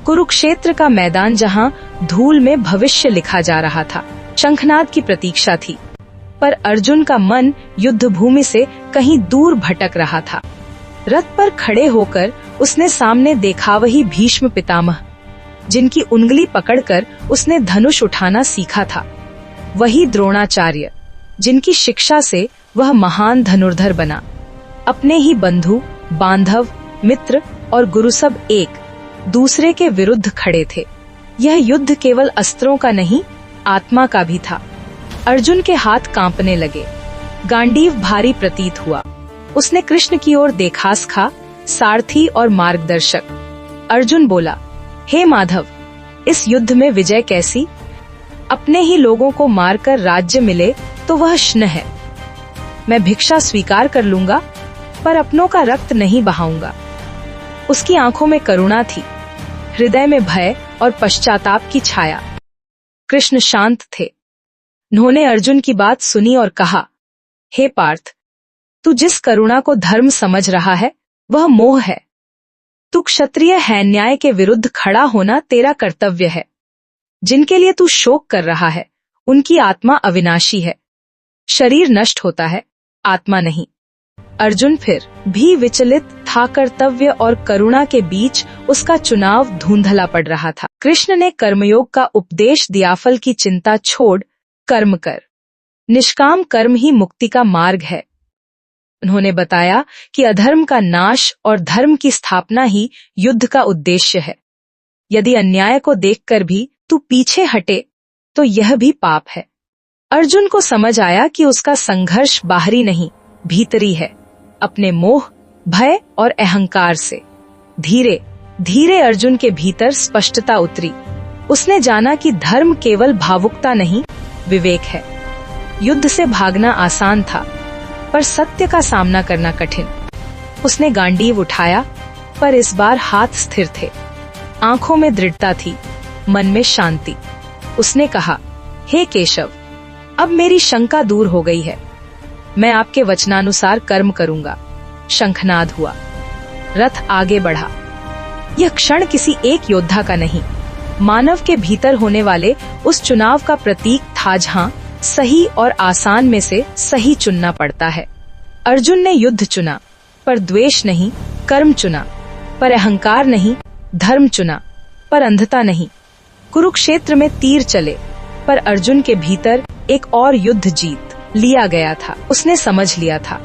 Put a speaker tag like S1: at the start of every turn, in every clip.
S1: कुरुक्षेत्र का मैदान जहां धूल में भविष्य लिखा जा रहा था, शंखनाद की प्रतीक्षा थी। पर अर्जुन का मन युद्ध भूमि से कहीं दूर भटक रहा था। रथ पर खड़े होकर उसने सामने देखा वही भीष्म पितामह, जिनकी उंगली पकड़कर उसने धनुष उठाना सीखा था। वही द्रोणाचार्य, जिनकी शिक्षा से वह महान धनुर्धर बना। अपने ही बंधु, बांधव, मित्र और गुरु सब एक दूसरे के विरुद्ध खड़े थे। यह युद्ध केवल अस्त्रों का नहीं, आत्मा का भी था। अर्जुन के हाथ कांपने लगे, गांडीव भारी प्रतीत हुआ। उसने कृष्ण की ओर देखास खा, सारथी और मार्गदर्शक। अर्जुन बोला, हे माधव, इस युद्ध में विजय कैसी? अपने ही लोगों को मारकर राज्य मिले तो वह क्षण है। मैं भिक्षा स्वीकार कर लूंगा, पर अपनों का रक्त नहीं बहाऊंगा। उसकी आंखों में करुणा थी, हृदय में भय और पश्चाताप की छाया। कृष्ण शांत थे। उन्होंने अर्जुन की बात सुनी और कहा, हे पार्थ, तू जिस करुणा को धर्म समझ रहा है वह मोह है। तू क्षत्रिय है, न्याय के विरुद्ध खड़ा होना तेरा कर्तव्य है। जिनके लिए तू शोक कर रहा है उनकी आत्मा अविनाशी है। शरीर नष्ट होता है, आत्मा नहीं। अर्जुन फिर भी विचलित था। कर्तव्य और करुणा के बीच उसका चुनाव धुंधला पड़ रहा था। कृष्ण ने कर्मयोग का उपदेश दिया। फल की चिंता छोड़ कर्म कर। निष्काम कर्म ही मुक्ति का मार्ग है। उन्होंने बताया कि अधर्म का नाश और धर्म की स्थापना ही युद्ध का उद्देश्य है। यदि अन्याय को देखकर भी तू पीछे हटे तो यह भी पाप है। अर्जुन को समझ आया कि उसका संघर्ष बाहरी नहीं, भीतरी है, अपने मोह, भय और अहंकार से। धीरे धीरे अर्जुन के भीतर स्पष्टता उतरी। उसने जाना कि धर्म केवल भावुकता नहीं, विवेक है। युद्ध से भागना आसान था, पर सत्य का सामना करना कठिन। उसने गांडीव उठाया, पर इस बार हाथ स्थिर थे, आंखों में दृढ़ता थी, मन में शांति। उसने कहा, हे केशव, अब मेरी शंका दूर हो गई है। मैं आपके वचनानुसार कर्म करूंगा। शंखनाद हुआ, रथ आगे बढ़ा। यह क्षण किसी एक योद्धा का नहीं, मानव के भीतर होने वाले उस चुनाव का प्रतीक था जहां सही और आसान में से सही चुनना पड़ता है। अर्जुन ने युद्ध चुना, पर द्वेष नहीं, कर्म चुना, पर अहंकार नहीं, धर्म चुना, पर अंधता नहीं। कुरुक्षेत्र में तीर चले, पर अर्जुन के भीतर एक और युद्ध जीत लिया गया था। उसने समझ लिया था,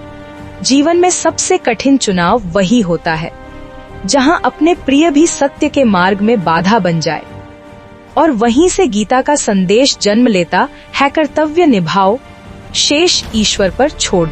S1: जीवन में सबसे कठिन चुनाव वही होता है जहां अपने प्रिय भी सत्य के मार्ग में बाधा बन जाए। और वहीं से गीता का संदेश जन्म लेता है, कर्तव्य निभाओ, शेष ईश्वर पर छोड़।